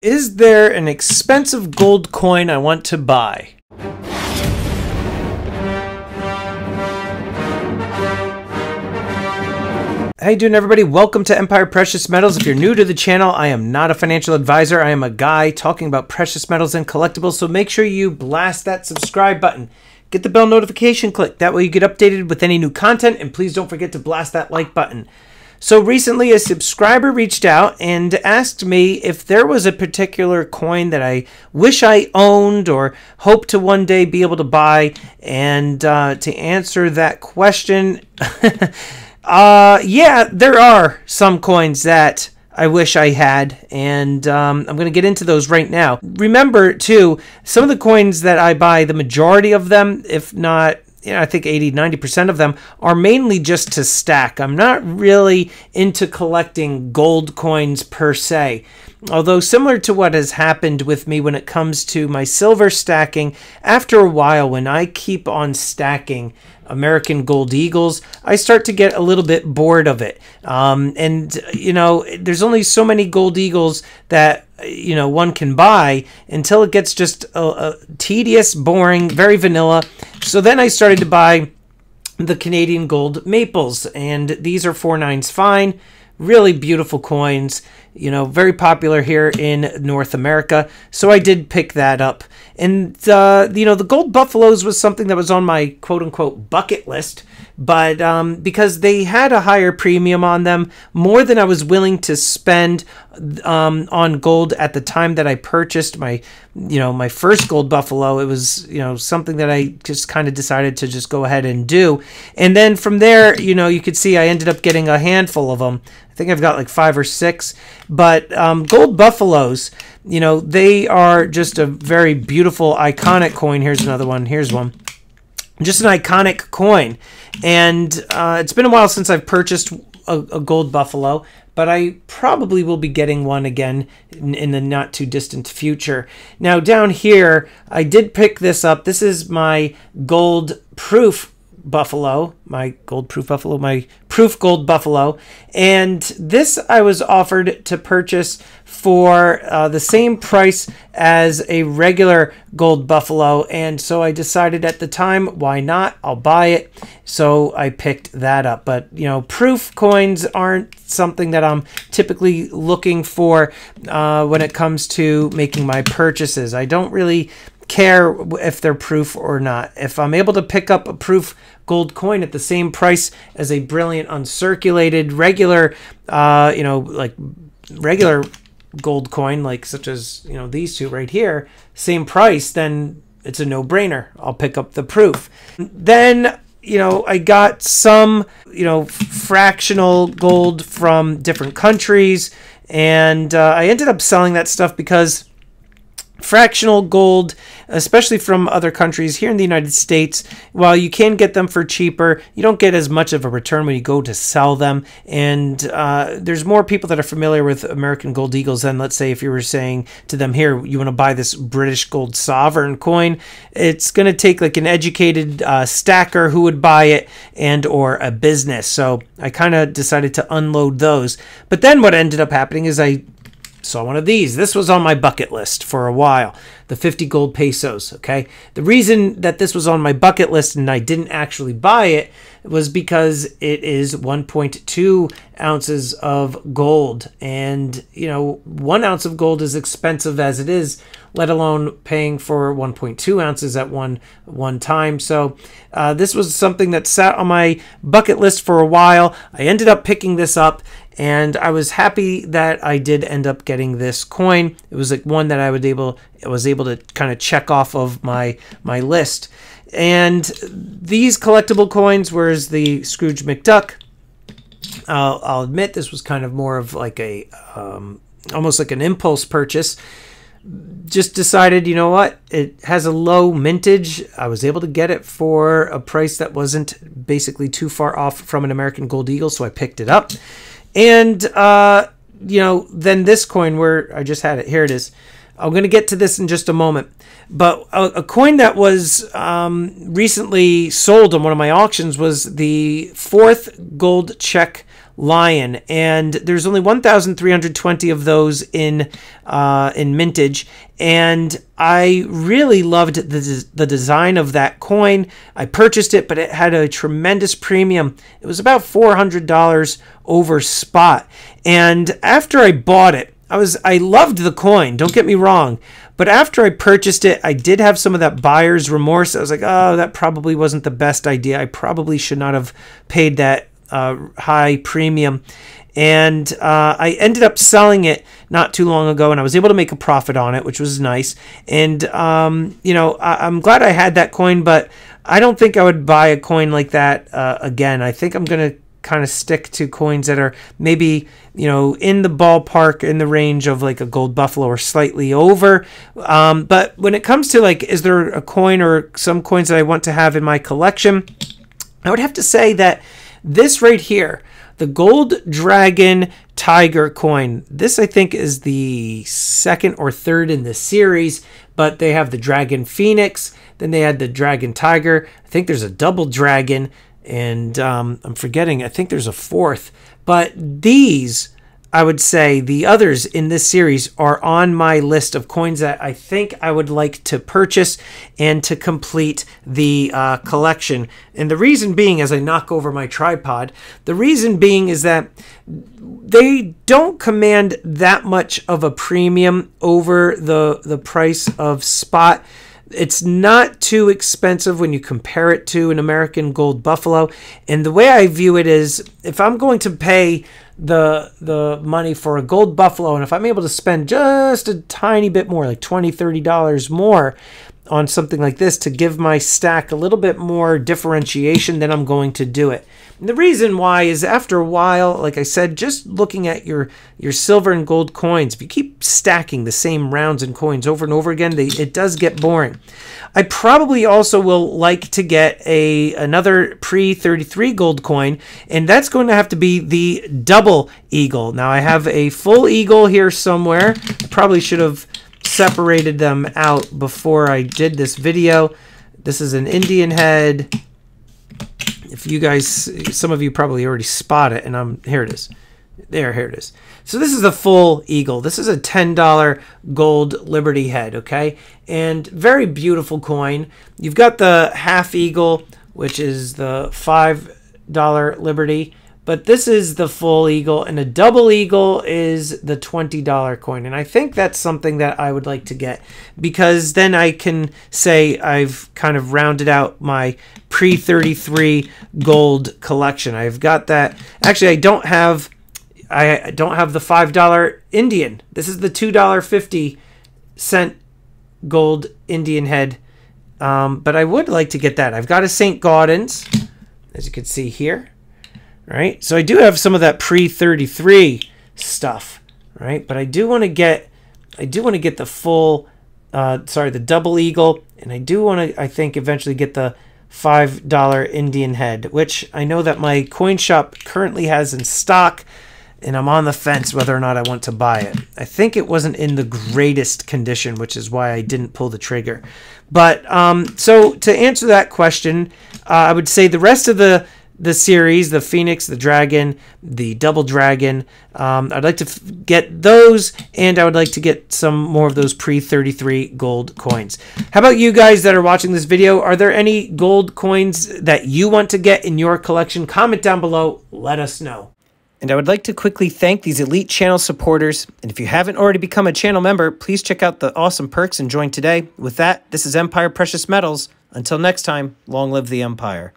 Is there an expensive gold coin I want to buy? How you doing, everybody? Welcome to Empire Precious Metals. If you're new to the channel, I am not a financial advisor. I am a guy talking about precious metals and collectibles, so make sure you blast that subscribe button. Get the bell notification click. That way you get updated with any new content, and please don't forget to blast that like button. So recently a subscriber reached out and asked me if there was a particular coin that I wish I owned or hope to one day be able to buy. And to answer that question, yeah, there are some coins that I wish I had, and I'm going to get into those right now. Remember, too, some of the coins that I buy, the majority of them, if not, I think 80–90% of them are mainly just to stack. I'm not really into collecting gold coins per se. Although similar to what has happened with me when it comes to my silver stacking, after a while when I keep on stacking American Gold Eagles, I start to get a little bit bored of it. And, there's only so many Gold Eagles that one can buy until it gets just tedious, boring, very vanilla. So then I started to buy the Canadian Gold Maples, and these are 4/9 fine, really beautiful coins, very popular here in North America. So I did pick that up. And, the Gold Buffaloes was something that was on my quote-unquote bucket list, but because they had a higher premium on them, more than I was willing to spend on gold at the time that I purchased my first Gold Buffalo. It was, something that I just kind of decided to just go ahead and do. And then from there, you could see I ended up getting a handful of them. I think I've got like 5 or 6. But Gold Buffaloes, they are just a very beautiful, iconic coin. Here's another one. Here's one. Just an iconic coin. And it's been a while since I've purchased a Gold Buffalo, but I probably will be getting one again in the not too distant future. Now down here, I did pick this up. This is my gold proof buffalo, my proof gold buffalo, and this I was offered to purchase for the same price as a regular gold buffalo, and so I decided at the time, why not? I'll buy it. So I picked that up. But proof coins aren't something that I'm typically looking for when it comes to making my purchases. I don't really care if they're proof or not. If I'm able to pick up a proof gold coin at the same price as a brilliant uncirculated regular like regular gold coin, like such as these two right here, same price, then it's a no-brainer. I'll pick up the proof. Then I got some fractional gold from different countries, and I ended up selling that stuff because fractional gold, especially from other countries here in the United States, while you can get them for cheaper, you don't get as much of a return when you go to sell them. And there's more people that are familiar with American Gold Eagles than, let's say, if you were saying to them, here, you want to buy this British gold sovereign coin. It's going to take like an educated stacker who would buy it, and or a business. So I kind of decided to unload those. But then what ended up happening is I saw one of these. This was on my bucket list for a while. The 50 Gold Pesos, okay? The reason that this was on my bucket list and I didn't actually buy it was because it is 1.2 ounces of gold. And, 1 ounce of gold is expensive as it is, let alone paying for 1.2 ounces at one time. So this was something that sat on my bucket list for a while. I ended up picking this up, and I was happy that I did end up getting this coin. It was like one that I was able to kind of check off of my list. And these collectible coins, whereas the Scrooge McDuck, I'll admit this was kind of more of like a almost like an impulse purchase. Just decided, what, it has a low mintage. I was able to get it for a price that wasn't basically too far off from an American Gold Eagle, so I picked it up. And, then this coin where I just had it, here it is. I'm going to get to this in just a moment. But a coin that was recently sold on one of my auctions was the 4th gold check lion, and there's only 1,320 of those in mintage, and I really loved the design of that coin. I purchased it, but it had a tremendous premium. It was about $400 over spot, and after I bought it, I loved the coin, don't get me wrong, but after I purchased it, I did have some of that buyer's remorse. I was like, oh, that probably wasn't the best idea. I probably should not have paid that high premium. And I ended up selling it not too long ago, and I was able to make a profit on it, which was nice. And, you know, I'm glad I had that coin, but I don't think I would buy a coin like that again. I think I'm going to kind of stick to coins that are maybe, you know, in the ballpark, in the range of like a gold buffalo or slightly over. But when it comes to like, is there a coin or some coins that I want to have in my collection, I would have to say that this right here, the Gold Dragon Tiger coin, this I think is the second or third in the series, but they have the Dragon Phoenix, then they had the Dragon Tiger. I think there's a double dragon, and I'm forgetting, I think there's a fourth. But these, I would say, the others in this series are on my list of coins that I think I would like to purchase and to complete the collection. And the reason being, as I knock over my tripod, the reason being is that they don't command that much of a premium over the price of spot. It's not too expensive when you compare it to an American Gold Buffalo. And the way I view it is, if I'm going to pay the money for a Gold Buffalo, and if I'm able to spend just a tiny bit more, like $20, $30 more on something like this to give my stack a little bit more differentiation, then I'm going to do it. And the reason why is, after a while, like I said, just looking at your silver and gold coins, if you keep stacking the same rounds and coins over and over again, it does get boring. I probably also will like to get another pre-33 gold coin, and that's going to have to be the double eagle. Now, I have a full eagle here somewhere. I probably should have separated them out before I did this video. This is an Indian head. If you guys, some of you probably already spot it, and here it is. Here it is. So this is a full eagle. This is a $10 gold Liberty head, okay? And very beautiful coin. You've got the half eagle, which is the $5 Liberty, but this is the full eagle, and a double eagle is the $20 coin. And I think that's something that I would like to get, because then I can say I've kind of rounded out my pre-33 gold collection. I've got that. Actually, I don't have the $5 Indian. This is the $2.50 gold Indian head. But I would like to get that. I've got a St. Gaudens, as you can see here. Right, so I do have some of that pre-33 stuff, right? But I do want to get the full, the double eagle, and I do want to, I think, eventually get the $5 Indian head, which I know that my coin shop currently has in stock, and I'm on the fence whether or not I want to buy it. I think it wasn't in the greatest condition, which is why I didn't pull the trigger. But so to answer that question, I would say the rest of the series, the Phoenix, the Dragon, the Double Dragon, I'd like to get those, and I would like to get some more of those pre-33 gold coins. How about you guys that are watching this video? Are there any gold coins that you want to get in your collection? Comment down below. Let us know. And I would like to quickly thank these elite channel supporters. And if you haven't already become a channel member, please check out the awesome perks and join today. With that, this is Empire Precious Metals. Until next time, long live the Empire.